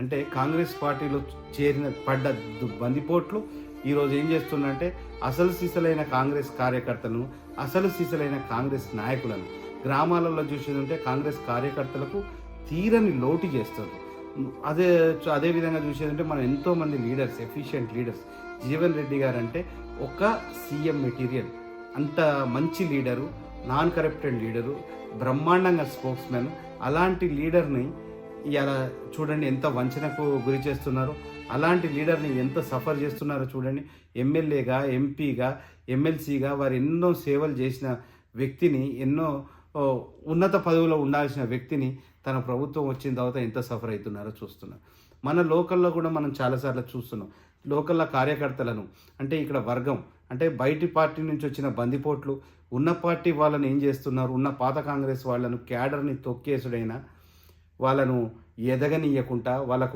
అంటే కాంగ్రెస్ పార్టీలో పడ్డ బందిపోట్లు ఈరోజు ఏం చేస్తుందంటే అసలు సిసలైన కాంగ్రెస్ కార్యకర్తలను, అసలు సిసలైన కాంగ్రెస్ నాయకులను గ్రామాలలో చూసేదంటే కాంగ్రెస్ కార్యకర్తలకు తీరని లోటు చేస్తుంది. అదే అదేవిధంగా చూసేదంటే మనం ఎంతోమంది leaders, efficient leaders, Jeevan Reddy గారు అంటే ఒక సీఎం మెటీరియల్, అంత మంచి లీడరు, నాన్ కరప్టెడ్ లీడరు, బ్రహ్మాండంగా స్పోక్స్మెన్. అలాంటి లీడర్ని ఇలా చూడండి ఎంత వంచనకు గురి చేస్తున్నారో, అలాంటి లీడర్ని ఎంత సఫర్ చేస్తున్నారో చూడండి. ఎమ్మెల్యేగా, ఎంపీగా, ఎమ్మెల్సీగా వారు ఎన్నో సేవలు చేసిన వ్యక్తిని, ఎన్నో ఉన్నత పదవిలో ఉండాల్సిన వ్యక్తిని తన ప్రభుత్వం వచ్చిన తర్వాత ఎంత సఫర్ అవుతున్నారో చూస్తున్నాం. మన లోకల్లో కూడా మనం చాలాసార్లు చూస్తున్నాం. లోకల్లో కార్యకర్తలను అంటే ఇక్కడ వర్గం అంటే బయటి పార్టీ నుంచి వచ్చిన బందిపోట్లు ఉన్న పార్టీ వాళ్ళని ఏం చేస్తున్నారు, ఉన్న పాత కాంగ్రెస్ వాళ్ళను క్యాడర్ని తొక్కేసుడైనా వాళ్ళను ఎదగనీయకుండా వాళ్ళకు